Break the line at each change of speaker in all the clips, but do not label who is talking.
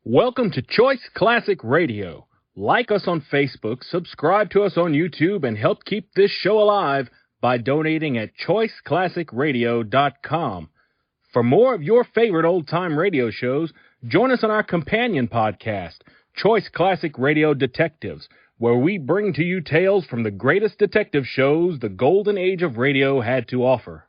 Welcome to Choice Classic Radio. Like us on Facebook, subscribe to us on YouTube, and help keep this show alive by donating at choiceclassicradio.com. For more of your favorite old-time radio shows, join us on our companion podcast, Choice Classic Radio Detectives, where we bring to you tales from the greatest detective shows the golden age of radio had to offer.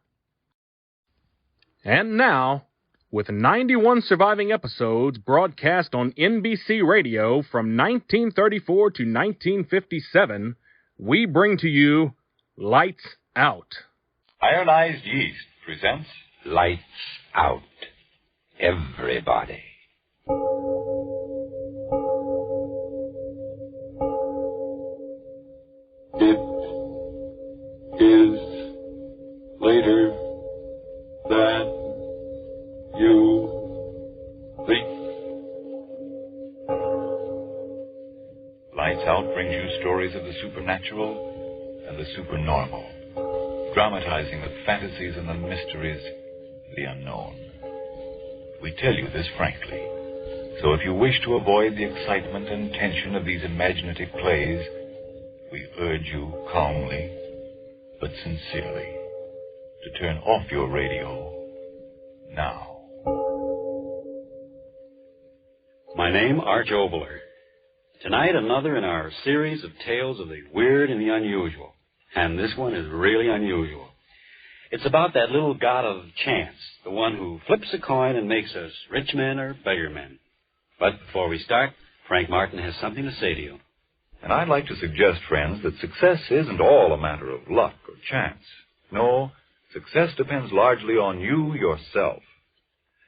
And now, with 91 surviving episodes broadcast on NBC Radio from 1934 to 1957, we bring to you Lights Out.
Ironized Yeast presents
Lights Out. Everybody.
It is later than you think.
Lights Out brings you stories of the supernatural and the supernormal, dramatizing the fantasies and the mysteries of the unknown. We tell you this frankly, so if you wish to avoid the excitement and tension of these imaginative plays, we urge you calmly but sincerely to turn off your radio now.
My name, Arch Obler. Tonight, another in our series of tales of the weird and the unusual. And this one is really unusual. It's about that little god of chance, the one who flips a coin and makes us rich men or beggar men. But before we start, Frank Martin has something to say to you.
And I'd like to suggest, friends, that success isn't all a matter of luck or chance. No, success depends largely on you yourself.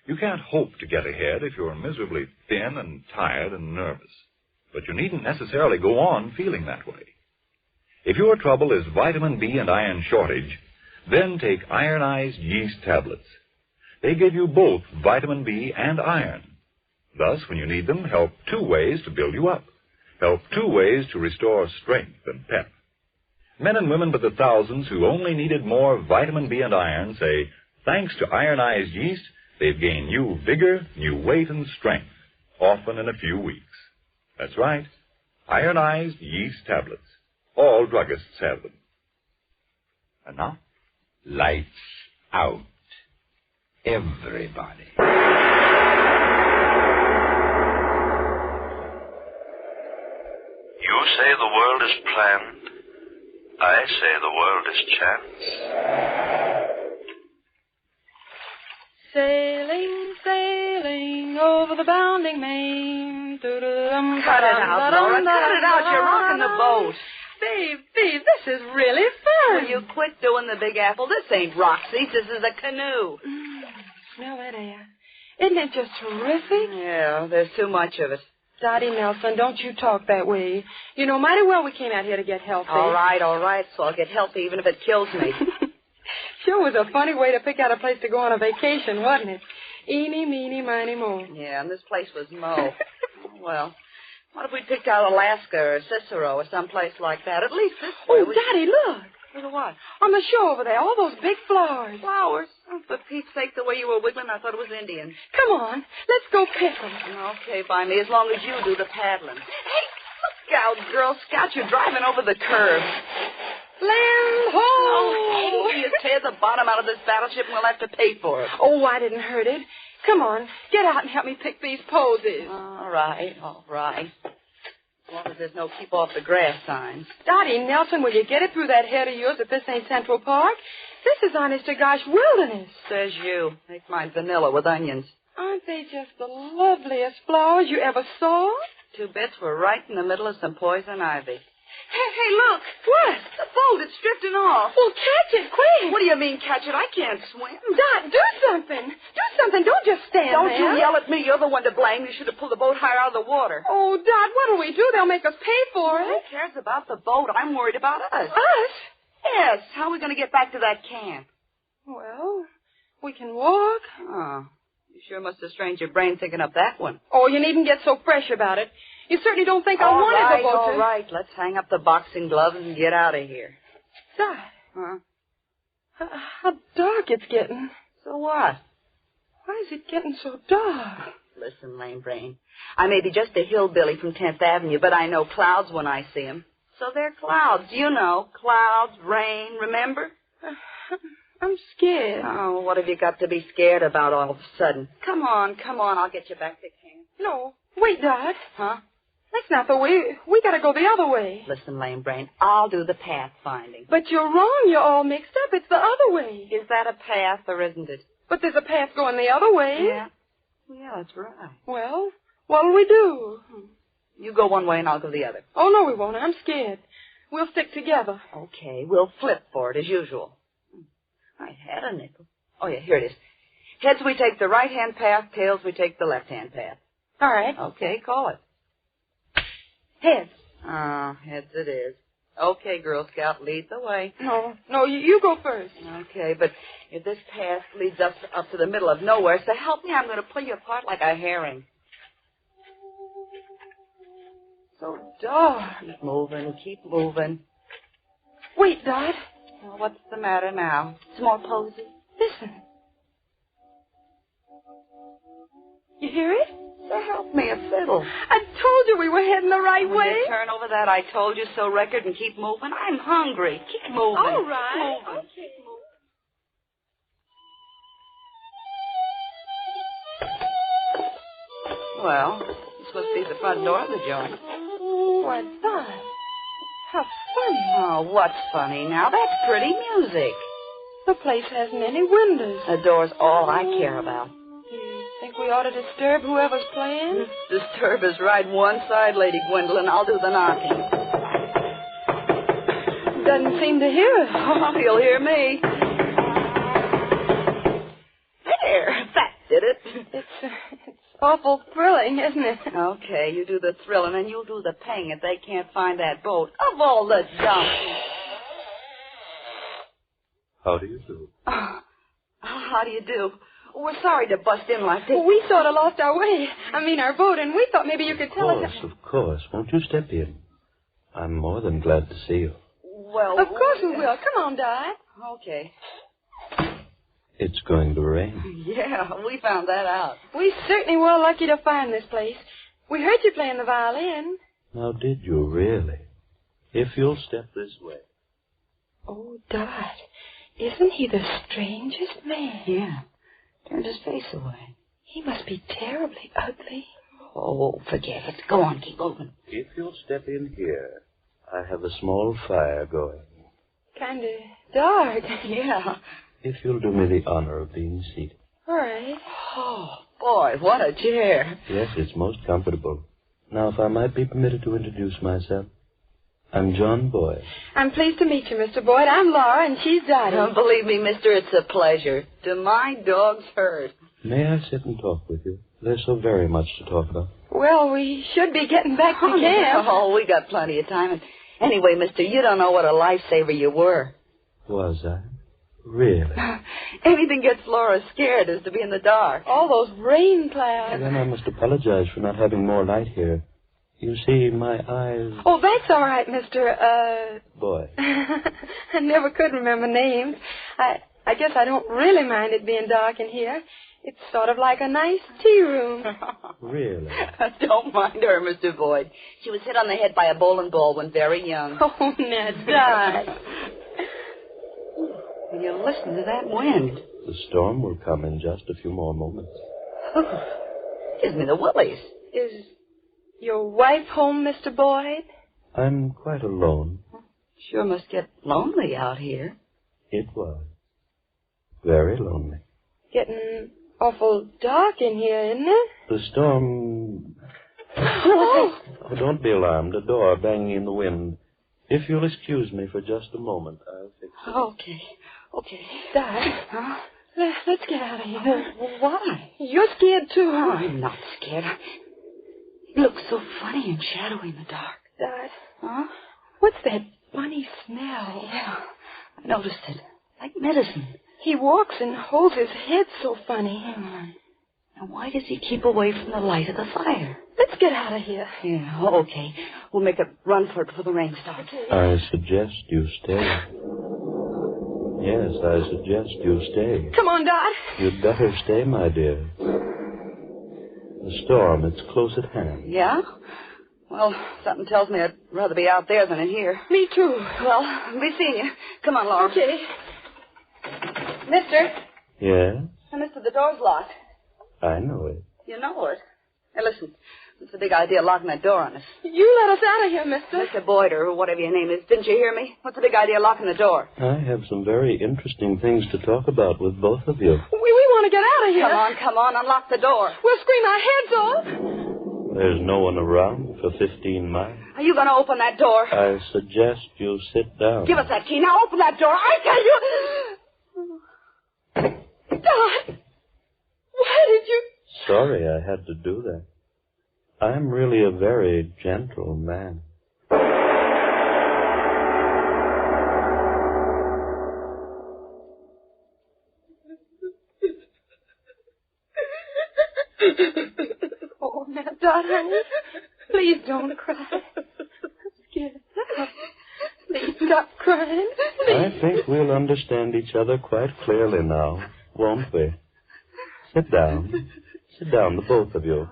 You can't hope to get ahead if you're miserably thin and tired and nervous. But you needn't necessarily go on feeling that way. If your trouble is vitamin B and iron shortage, then take ironized yeast tablets. They give you both vitamin B and iron. Thus, when you need them, help two ways to build you up. Help two ways to restore strength and pep. Men and women by the thousands who only needed more vitamin B and iron say, thanks to ironized yeast, they've gained new vigor, new weight, and strength, often in a few weeks. That's right, ironized yeast tablets. All druggists have them. And now,
Lights Out. Everybody.
You say the world is planned. I say the world is chance.
Sailing, sailing over the bounding main.
Cut it out, Laura. Cut it out. You're rocking the boat.
Babe, this is really fun.
Will you quit doing the Big Apple? This ain't rock seats. This is a canoe.
Smell that air. Isn't it just terrific?
Yeah, there's too much of it.
Dottie Nelson, don't you talk that way. You know mighty well we came out here to get healthy.
All right. So I'll get healthy even if it kills me.
Sure was a funny way to pick out a place to go on a vacation, wasn't it? Eeny, meeny, miny, mo.
Yeah, and this place was Mo. Well, what if we picked out Alaska or Cicero or someplace like that? At least this way.
Oh, Daddy, look.
Look at what?
On the shore over there, all those big flowers.
Flowers? Oh, for Pete's sake, the way you were wiggling, I thought it was Indian.
Come on, let's go pick them.
Okay, by me, as long as you do the paddling. Hey, look out, Girl Scout. You're driving over the curb.
Land ho!
Oh, hey, you tear the bottom out of this battleship and we'll have to pay for it.
Oh, I didn't hurt it. Come on, get out and help me pick these posies.
All right. As long as there's no keep off the grass signs.
Dottie Nelson, will you get it through that head of yours if this ain't Central Park? This is honest to gosh wilderness.
Says you. Make mine vanilla with onions.
Aren't they just the loveliest flowers you ever saw?
2 bits were right in the middle of some poison ivy.
Hey, look. What?
The boat, it's drifting off.
Well, catch it, quick.
What do you mean, catch it? I can't swim.
Dot, do something. Do something. Don't just stand
Don't
there.
you yell at me. You're the one to blame. You should have pulled the boat higher out of the water.
Oh, Dot, what'll we do? They'll make us pay for
Who
it.
cares about the boat? I'm worried about us.
Us?
Yes. How are we going to get back to that camp?
Well, we can walk.
Oh, you sure must have strained your brain thinking up that one.
Oh, you needn't get so fresh about it. You certainly don't think I wanted the boat to...
All right. Let's hang up the boxing gloves and get out of here.
Dot.
Huh?
How dark it's getting.
So what?
Why is it getting so dark?
Listen, lame brain. I may be just a hillbilly from 10th Avenue, but I know clouds when I see 'em. So they're clouds, you know. Clouds, rain, remember?
I'm scared.
Oh, what have you got to be scared about all of a sudden? Come on, I'll get you back to camp.
No, wait, Dot.
Huh?
That's not the way. We gotta go the other way.
Listen, lame brain, I'll do the path finding.
But you're wrong. You're all mixed up. It's the other way.
Is that a path or isn't it?
But there's a path going the other way.
Yeah. Yeah, that's right.
Well, what'll we do?
You go one way and I'll go the other.
Oh, no, we won't. I'm scared. We'll stick together.
Okay, we'll flip for it as usual. I had a nickel. Oh, yeah, here it is. Heads, we take the right-hand path. Tails, we take the left-hand path.
All right.
Okay, call it.
Heads.
Heads it is. Okay, Girl Scout, lead the way.
No, you go first.
Okay, but if this path leads us up to the middle of nowhere, so help me, I'm going to pull you apart like a herring. So dark. Keep moving.
Wait, Dot.
Well, what's the matter now? It's more posy.
Listen. You hear it?
So help me, a fiddle.
I told you we were heading the right
Will
way.
you turn over that I told you so record and keep moving? I'm hungry. Keep moving.
All right.
Keep moving.
Okay.
Well, this must be the front door of the joint.
Why, Dot. How funny.
Oh, what's funny now? That's pretty music.
The place hasn't any windows.
The door's all I care about.
Do you think we ought to disturb whoever's playing?
Disturb is right one side, Lady Gwendolyn. I'll do the knocking.
Doesn't seem to hear us.
Oh, he'll hear me. There, that did it.
It's awful thrilling, isn't it?
Okay, you do the thrilling and you'll do the paying if they can't find that boat. Of all the donkeys.
How do you do?
How do you do? We're sorry to bust in like this.
We sort of lost our way. Our boat, and we thought maybe you could tell us.
Of course. Won't you step in? I'm more than glad to see you.
Well,
of course we will. Come on, Dot.
Okay.
It's going to rain.
Yeah, we found that out.
We certainly were lucky to find this place. We heard you playing the violin.
Now, did you really? If you'll step this way.
Oh, Dot, isn't he the strangest man?
Yeah. Turned his face away.
He must be terribly ugly.
Oh, forget it. Go on, keep moving.
If you'll step in here, I have a small fire going.
Kind of dark.
Yeah.
If you'll do me the honor of being seated.
All right.
Oh, boy, what a chair.
Yes, it's most comfortable. Now, if I might be permitted to introduce myself. I'm John Boyd.
I'm pleased to meet you, Mr. Boyd. I'm Laura, and she's Dottie.
Don't believe me, mister, it's a pleasure. To my dog's hurt.
May I sit and talk with you? There's so very much to talk about.
Well, we should be getting back to camp.
Oh, we got plenty of time. And anyway, mister, you don't know what a lifesaver you were.
Was I? Really?
Anything gets Laura scared is to be in the dark.
All those rain clouds.
Then I must apologize for not having more light here. You see, my eyes...
Oh, that's all right, Mr.
Boy.
I never could remember names. I guess I don't really mind it being dark in here. It's sort of like a nice tea room.
Really?
Don't mind her, Mr. Boyd. She was hit on the head by a bowling ball when very young.
Oh, Ned, Dot.
You listen to that wind.
The storm will come in just a few more moments.
Gives me the willies.
Is your wife home, Mr. Boyd?
I'm quite alone.
Sure must get lonely out here.
It was. Very lonely.
Getting awful dark in here, isn't it?
The storm...
Oh,
Oh, don't be alarmed. A door banging in the wind. If you'll excuse me for just a moment, I'll fix it.
Okay.
Dad.
Huh?
Let's get out of here.
Why?
You're scared, too,
Oh,
huh?
I'm not scared. It looks so funny and shadowy in the dark.
Dad.
Huh?
What's that funny smell?
Yeah, I noticed it. Like medicine.
He walks and holds his head so funny.
Now, why does he keep away from the light of the fire?
Let's get out of here.
Yeah, okay. We'll make a run for it before the rain starts.
I suggest you stay. Yes, I suggest you stay.
Come on, Dot.
You'd better stay, my dear. The storm, it's close at hand.
Yeah? Well, something tells me I'd rather be out there than in here.
Me too.
Well, I'll be seeing you. Come on, Laura.
Okay. Mister.
Yes?
Mister, the door's locked.
I know it.
You know it. Hey, listen. It's a big idea locking that door on us.
You let us out of here, mister.
Mr. Boyd, or whatever your name is. Didn't you hear me? What's the big idea locking the door?
I have some very interesting things to talk about with both of you.
We want to get out of here.
Come on, unlock the door.
We'll scream our heads off.
There's no one around for 15 miles.
Are you going to open that door?
I suggest you sit down.
Give us that key. Now open that door. I tell you.
Dot. Why did you...
Sorry I had to do that. I'm really a very gentle man.
Oh, now, Dot, honey, please don't cry. I'm scared. Please stop crying. Please.
I think we'll understand each other quite clearly now, won't we? Sit down. Sit down, the both of you.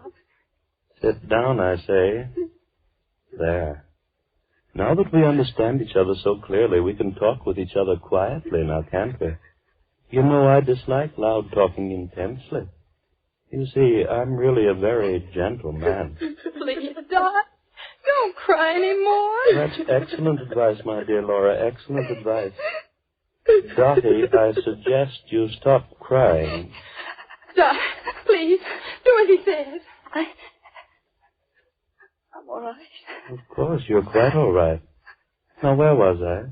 Sit down, I say. There. Now that we understand each other so clearly, we can talk with each other quietly now, can't we? You know, I dislike loud talking intensely. You see, I'm really a very gentle man.
Please, Dot, don't cry anymore.
That's excellent advice, my dear Laura, excellent advice. Dottie, I suggest you stop crying.
Dot, please, do as he says.
I'm all right.
Of course, you're quite all right. Now, where was I?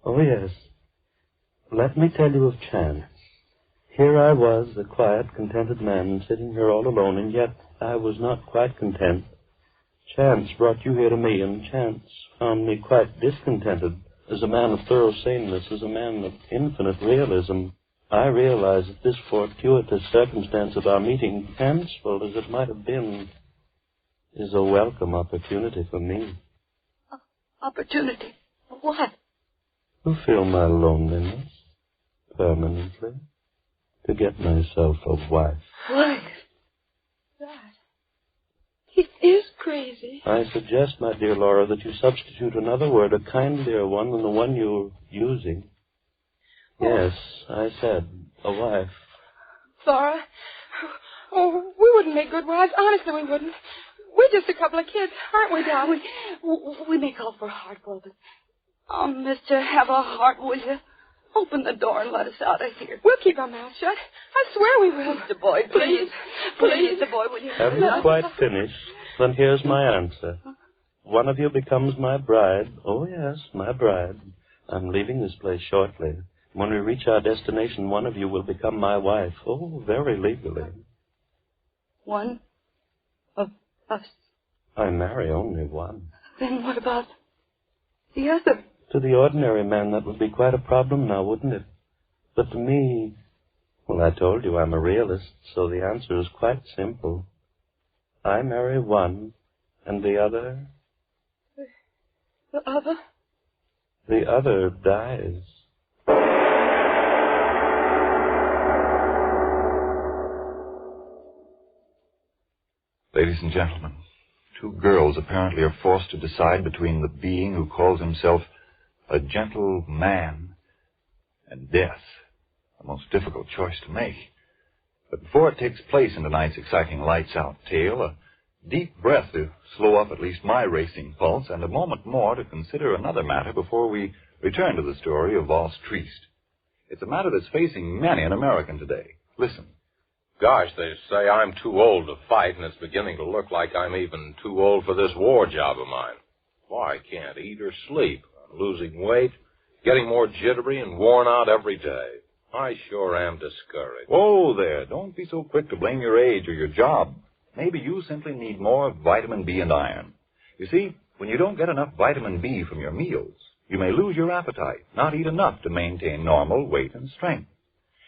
Oh, yes. Let me tell you of Chance. Here I was, a quiet, contented man, sitting here all alone, and yet I was not quite content. Chance brought you here to me, and Chance found me quite discontented. As a man of thorough saneness, as a man of infinite realism, I realize that this fortuitous circumstance of our meeting, fanciful as it might have been, is a welcome opportunity for me.
Opportunity? What?
To fill my loneliness permanently. To get myself a wife.
Wife? Dot, he is crazy.
I suggest, my dear Laura, that you substitute another word, a kindlier one than the one you're using. Yes, I said a wife.
Laura, oh, we wouldn't make good wives. Honestly, we wouldn't. We're just a couple of kids, aren't we, Dot?
We may call for a heartful, but... Oh, mister, have a heart, will you? Open the door and let us out of here.
We'll keep our mouths shut. I swear we will.
Mr. Boyd, please. Please, Mr. Boyd, will you?
Have you quite finished? Then here's my answer. One of you becomes my bride. Oh, yes, my bride. I'm leaving this place shortly. When we reach our destination, one of you will become my wife. Oh, very legally.
One of us.
I marry only one.
Then what about the other?
To the ordinary man, that would be quite a problem now, wouldn't it? But to me, well, I told you I'm a realist, so the answer is quite simple. I marry one, and the other...
The other?
The other dies.
Ladies and gentlemen, two girls apparently are forced to decide between the being who calls himself a gentle man and death. A most difficult choice to make. But before it takes place in tonight's exciting lights-out tale, a deep breath to slow up at least my racing pulse, and a moment more to consider another matter before we return to the story of Valse Triste. It's a matter that's facing many an American today. Listen.
Gosh, they say I'm too old to fight, and it's beginning to look like I'm even too old for this war job of mine. Why, I can't eat or sleep. I'm losing weight, getting more jittery, and worn out every day. I sure am discouraged.
Whoa there, don't be so quick to blame your age or your job. Maybe you simply need more vitamin B and iron. You see, when you don't get enough vitamin B from your meals, you may lose your appetite, not eat enough to maintain normal weight and strength.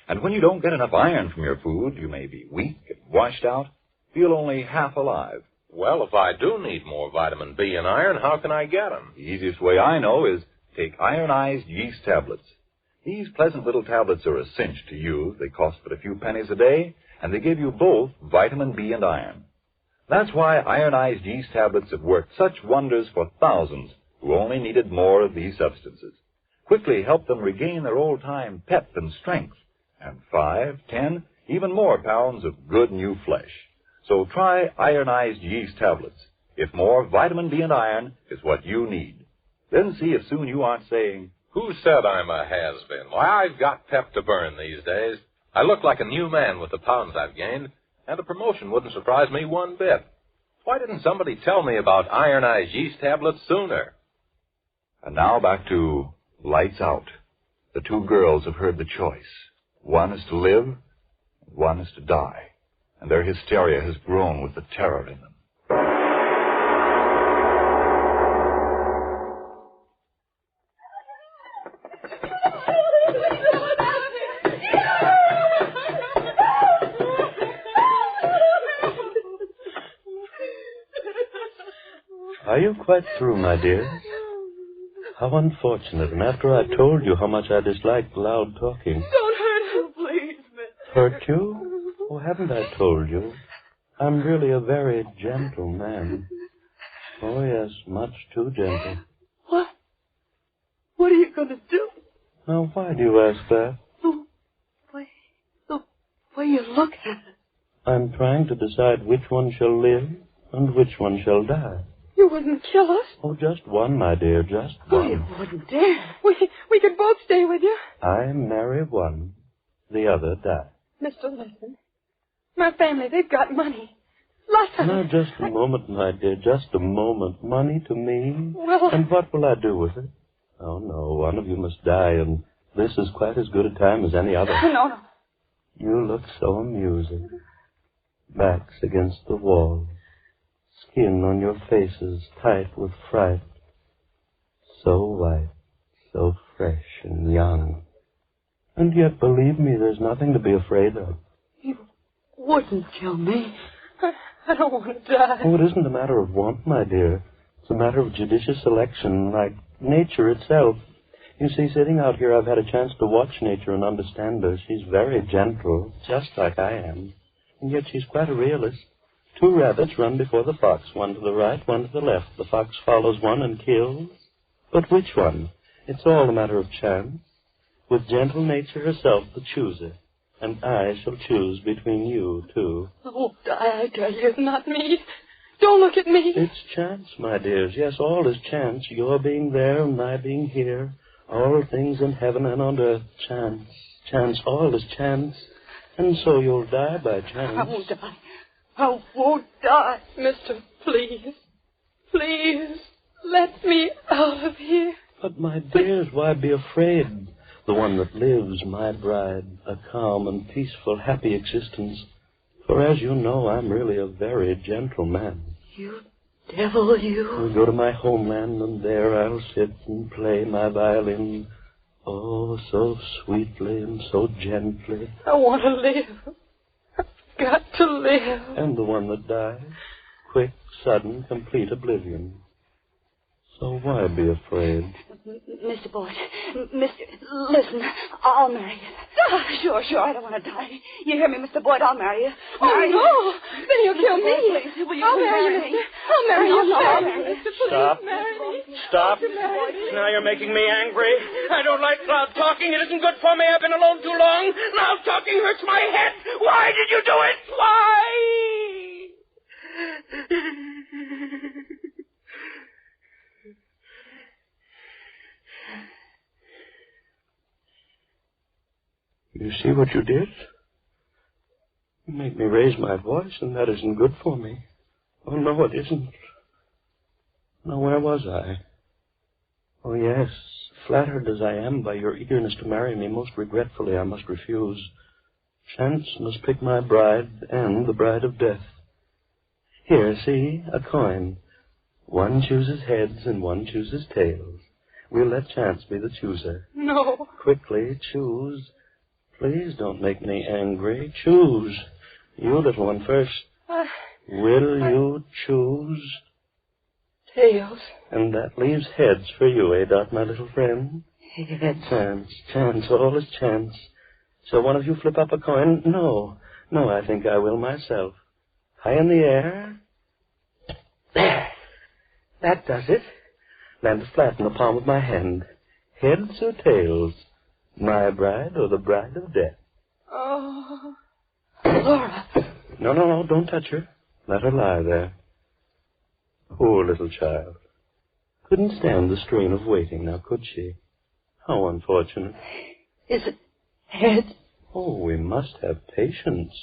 And when you don't get enough iron from your food, you may be weak and washed out, feel only half alive.
Well, if I do need more vitamin B and iron, how can I get them?
The easiest way I know is take ironized yeast tablets. These pleasant little tablets are a cinch to use. They cost but a few pennies a day, and they give you both vitamin B and iron. That's why ironized yeast tablets have worked such wonders for thousands who only needed more of these substances. Quickly help them regain their old-time pep and strength, and 5, 10, even more pounds of good new flesh. So try ironized yeast tablets. If more vitamin D and iron is what you need. Then see if soon you aren't saying,
"Who said I'm a has-been? Why, I've got pep to burn these days. I look like a new man with the pounds I've gained, and a promotion wouldn't surprise me one bit. Why didn't somebody tell me about ironized yeast tablets sooner?"
And now back to Lights Out. The two girls have heard the choice. One is to live, and one is to die. And their hysteria has grown with the terror in them.
Are you quite through, my dear? How unfortunate. And after I told you how much I disliked loud talking.
Don't hurt her, please, miss.
Hurt you? Oh, haven't I told you? I'm really a very gentle man. Oh, yes, much too gentle.
What? What are you going to do?
Now, why do you ask that?
The way you look at it.
I'm trying to decide which one shall live and which one shall die.
You wouldn't kill us?
Oh, just one, my dear, just one.
Oh, you wouldn't dare.
We could both stay with you.
I marry one, the other die.
Mr. Listen, my family, they've got money. Lots of
Now,
it.
just a moment, my dear, just a moment. Money to me?
Well,
And what will I do with it? Oh, no, one of you must die, and this is quite as good a time as any other.
No.
You look so amusing. Backs against the wall. Skin on your faces tight with fright. So white, so fresh and young. And yet, believe me, there's nothing to be afraid of.
You wouldn't kill me.
I don't want to die.
Oh, it isn't a matter of want, my dear. It's a matter of judicious selection, like nature itself. You see, sitting out here, I've had a chance to watch nature and understand her. She's very gentle, just like I am. And yet she's quite a realist. Two rabbits run before the fox, one to the right, one to the left. The fox follows one and kills. But which one? It's all a matter of chance. With gentle nature herself the chooser. And I shall choose between you two.
Oh, I tell you, not me. Don't look at me.
It's chance, my dears. Yes, all is chance. Your being there and my being here. All things in heaven and on earth. Chance. Chance. All is chance. And so you'll die by chance.
I won't die. I won't die.
Mister, please. Please. Let me out of here.
But, my dears, why be afraid? The one that lives, my bride, a calm and peaceful, happy existence. For as you know, I'm really a very gentle man.
You devil, you.
I'll go to my homeland, and there I'll sit and play my violin. Oh, so sweetly and so gently.
I want to live. I've got to live.
And the one that dies? Quick, sudden, complete oblivion. So why be afraid?
Mr. Boyd, listen, I'll marry you. Sure, I don't want to die. You hear me, Mr. Boyd, I'll marry you.
Oh, no. Then you'll kill me.
Please, will you
I'll marry you, mister. I'll marry you.
I'll marry you.
Mister, please
Stop.
marry me.
Stop.
Marry me.
Now you're making me angry. I don't like loud talking. It isn't good for me. I've been alone too long. Loud talking hurts my head. Why did you do it? Why?
You see what you did? You make me raise my voice, and that isn't good for me. Oh, no, it isn't. Now, where was I? Oh, yes, flattered as I am by your eagerness to marry me, most regretfully I must refuse. Chance must pick my bride and the bride of death. Here, see, a coin. One chooses heads and one chooses tails. We'll let chance be the chooser.
No.
Quickly, choose. Please don't make me angry. Choose. You, little one, first. Will you choose?
Tails.
And that leaves heads for you, eh, Dot, my little friend?
Heads.
Chance, all is chance. So one of you flip up a coin? No, I think I will myself. High in the air, That does it. Landed flat in the palm of my hand. Heads or tails? My bride or the bride of death?
Oh, Laura.
No, don't touch her. Let her lie there. Poor little child. Couldn't stand the strain of waiting, now could she? How unfortunate.
Is it heads?
Oh, we must have patience.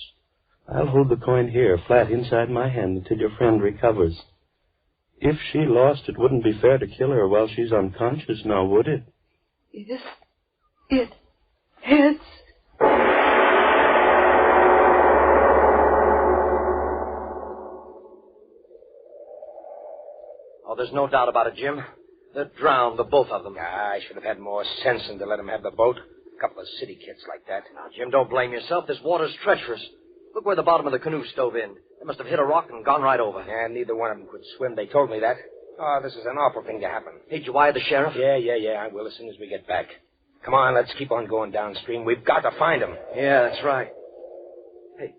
I'll hold the coin here, flat inside my hand, until your friend recovers. If she lost, it wouldn't be fair to kill her while she's unconscious, now would it?
Is it heads?
Oh, there's no doubt about it, Jim. They're drowned, the both of them. I should have had more sense than to let them have the boat. A couple of city kids like that. Now, Jim, don't blame yourself. This water's treacherous. Look where the bottom of the canoe stove in. They must have hit a rock and gone right over.
Yeah, neither one of them could swim. They told me that. Oh, this is an awful thing to happen.
Hey, did you wire the sheriff?
Yeah, I will as soon as we get back. Come on, let's keep on going downstream. We've got to find them.
Yeah, that's right. Hey,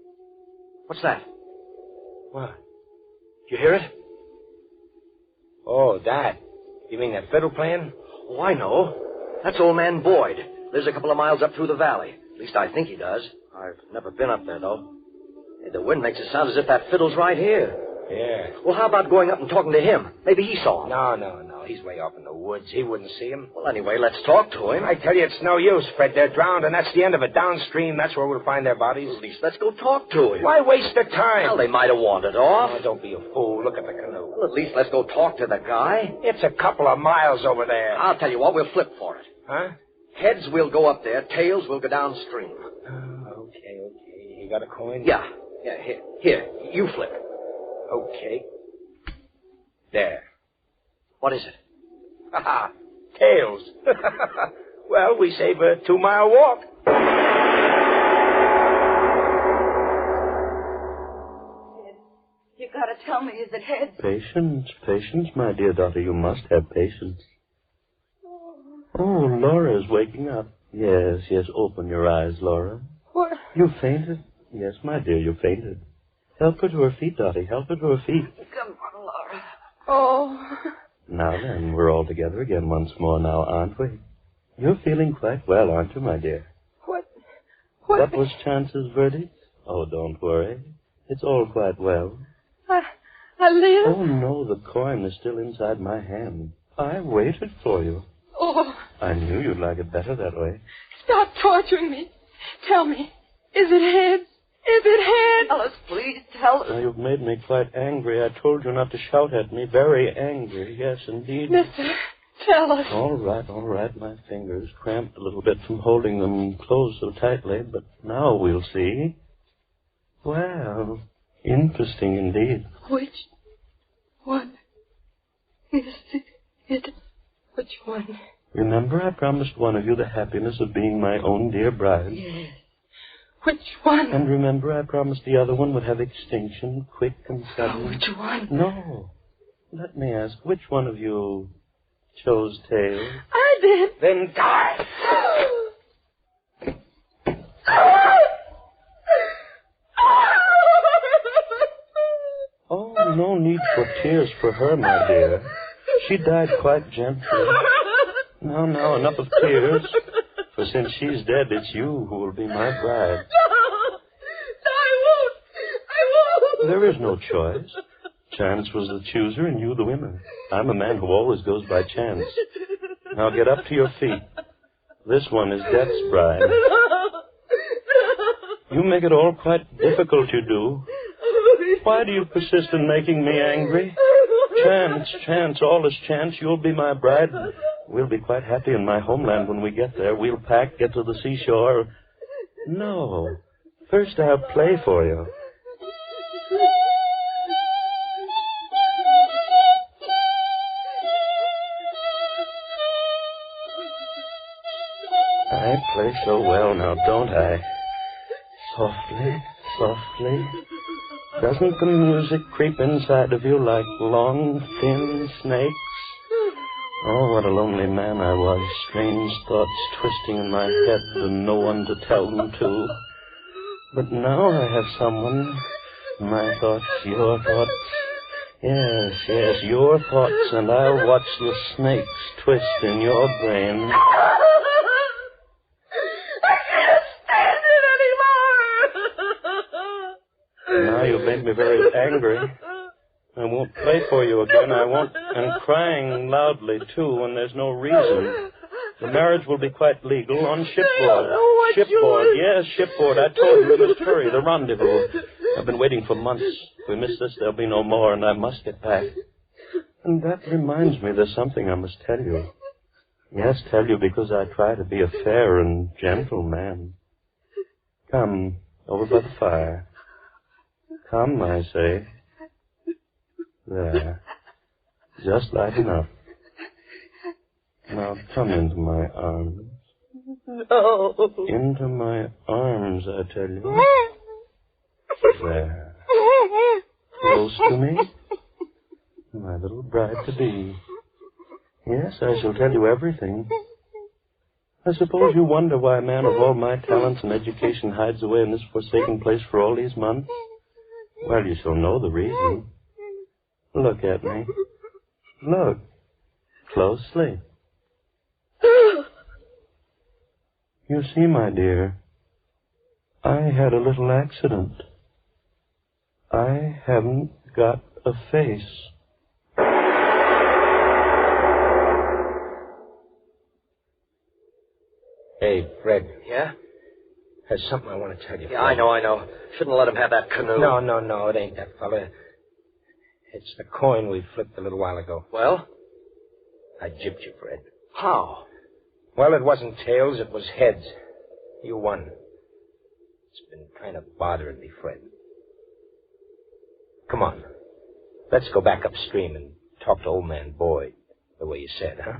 what's that?
What?
You hear it?
Oh, that. You mean that fiddle playing?
Oh, I know. That's old man Boyd. Lives a couple of miles up through the valley. At least I think he does. I've never been up there, though. Hey, the wind makes it sound as if that fiddle's right here.
Yeah.
Well, how about going up and talking to him? Maybe he saw him.
No. He's way off in the woods. He wouldn't see him.
Well, anyway, let's talk to him.
I tell you, it's no use, Fred. They're drowned, and that's the end of it. Downstream, that's where we'll find their bodies.
At least let's go talk to him.
Why waste the time?
Well, they might have wandered off.
Oh, don't be a fool. Look at the canoe.
Well, at least let's go talk to the guy.
It's a couple of miles over there.
I'll tell you what, we'll flip for it.
Huh?
Heads, we'll go up there. Tails, we'll go downstream.
Oh, okay. You got a coin?
Yeah, here. You flip.
Okay. There.
What is it?
Ha! Tails. Well, we save a 2-mile walk.
You gotta tell me, is it heads?
Patience, my dear daughter. You must have patience. Oh, Laura's waking up. Yes, open your eyes, Laura.
What?
You fainted? Yes, my dear, you fainted. Help her to her feet, Dottie. Help her to her feet.
Come on, Laura. Oh.
Now then, we're all together again once more now, aren't we? You're feeling quite well, aren't you, my dear?
What
was Chance's verdict? Oh, don't worry. It's all quite well.
I live?
Oh, no, the coin is still inside my hand. I waited for you.
Oh.
I knew you'd like it better that way.
Stop torturing me. Tell me, is it heads? Is it heads? Tell us, please, tell us.
Oh, you've made me quite angry. I told you not to shout at me. Very angry. Yes, indeed.
Mister, tell us.
All right. My fingers cramped a little bit from holding them closed so tightly, but now we'll see. Well, interesting indeed.
Which one is it? Which one?
Remember, I promised one of you the happiness of being my own dear bride.
Yes. Which one?
And remember, I promised the other one would have extinction, quick and sudden.
Oh, which one?
No. Let me ask, which one of you chose tails?
I did.
Then die.
Oh, no need for tears for her, my dear. She died quite gently. Now, enough of tears. For since she's dead, it's you who will be my bride.
No, I won't.
There is no choice. Chance was the chooser and you the winner. I'm a man who always goes by chance. Now get up to your feet. This one is Death's bride. You make it all quite difficult, you do. Why do you persist in making me angry? Chance, all is chance. You'll be my bride. We'll be quite happy in my homeland when we get there. We'll pack, get to the seashore. No. First I'll play for you. I play so well now, don't I? Softly. Doesn't the music creep inside of you like long, thin snakes? Oh, what a lonely man I was. Strange thoughts twisting in my head and no one to tell them to. But now I have someone. My thoughts, your thoughts. Yes, your thoughts, and I'll watch the snakes twist in your brain.
I can't stand it anymore.
Now you've made me very angry. I won't play for you again. I won't. And crying loudly, too, when there's no reason. The marriage will be quite legal on shipboard. Shipboard, yes, shipboard. I told you we must hurry. The rendezvous. I've been waiting for months. If we miss this, there'll be no more, and I must get back. And that reminds me, there's something I must tell you. Yes, tell you because I try to be a fair and gentle man. Come, over by the fire. Come, I say. There. Just light enough. Now come into my arms.
No.
Into my arms, I tell you. There. Close to me. My little bride-to-be. Yes, I shall tell you everything. I suppose you wonder why a man of all my talents and education hides away in this forsaken place for all these months. Well, you shall know the reason. Look at me. Look. Closely. You see, my dear, I had a little accident. I haven't got a face.
Hey, Fred.
Yeah?
There's something I want to tell you.
Yeah, I know. Shouldn't let him have that canoe.
No, it ain't that fella. It's the coin we flipped a little while ago.
Well?
I gypped you, Fred.
How?
Well, it wasn't tails, it was heads. You won. It's been kind of bothering me, Fred. Come on. Let's go back upstream and talk to old man Boyd, the way you said, huh?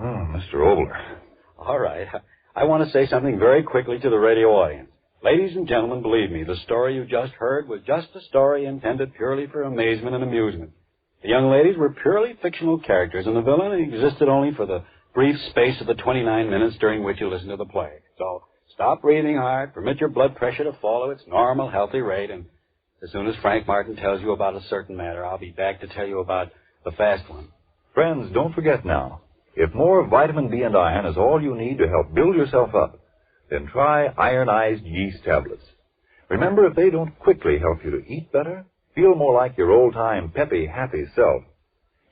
Oh, Mr. Obler.
All right. I want to say something very quickly to the radio audience. Ladies and gentlemen, believe me, the story you just heard was just a story intended purely for amazement and amusement. The young ladies were purely fictional characters, and the villain existed only for the brief space of the 29 minutes during which you listened to the play. So stop breathing hard, permit your blood pressure to fall at its normal, healthy rate, and as soon as Frank Martin tells you about a certain matter, I'll be back to tell you about the fast one.
Friends, don't forget now, if more vitamin B and iron is all you need to help build yourself up, then try ironized yeast tablets. Remember, if they don't quickly help you to eat better, feel more like your old-time, peppy, happy self.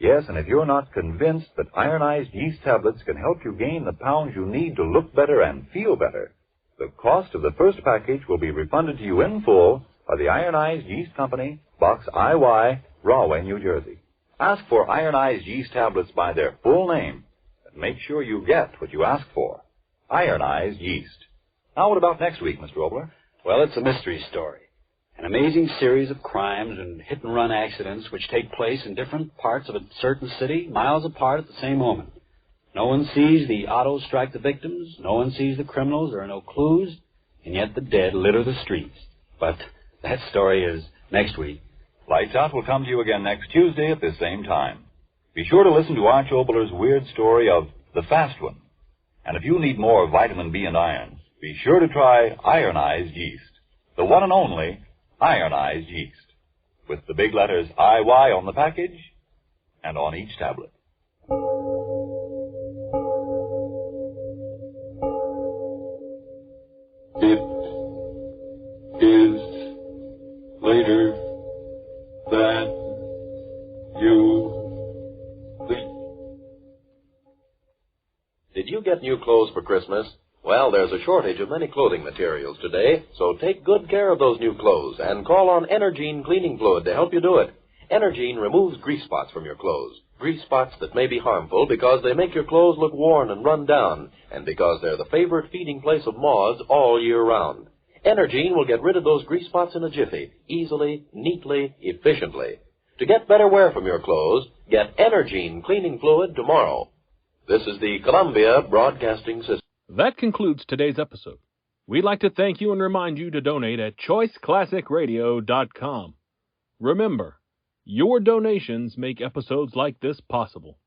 Yes, and if you're not convinced that ironized yeast tablets can help you gain the pounds you need to look better and feel better, the cost of the first package will be refunded to you in full by the Ironized Yeast Company, Box IY, Rahway, New Jersey. Ask for ironized yeast tablets by their full name, and make sure you get what you ask for. Ironized yeast. Now, what about next week, Mr. Obler?
Well, it's a mystery story. An amazing series of crimes and hit-and-run accidents which take place in different parts of a certain city, miles apart at the same moment. No one sees the autos strike the victims, no one sees the criminals, there are no clues, and yet the dead litter the streets. But that story is next week.
Lights Out will come to you again next Tuesday at this same time. Be sure to listen to Arch Obler's weird story of The Fast One. And if you need more vitamin B and iron, be sure to try ironized yeast. The one and only ironized yeast. With the big letters IY on the package and on each tablet.
It is later that you think.
Did you get new clothes for Christmas? Well, there's a shortage of many clothing materials today, so take good care of those new clothes and call on Energine cleaning fluid to help you do it. Energine removes grease spots from your clothes, grease spots that may be harmful because they make your clothes look worn and run down, and because they're the favorite feeding place of moths all year round. Energine will get rid of those grease spots in a jiffy, easily, neatly, efficiently. To get better wear from your clothes, get Energine cleaning fluid tomorrow. This is the Columbia Broadcasting System.
That concludes today's episode. We'd like to thank you and remind you to donate at choiceclassicradio.com. Remember, your donations make episodes like this possible.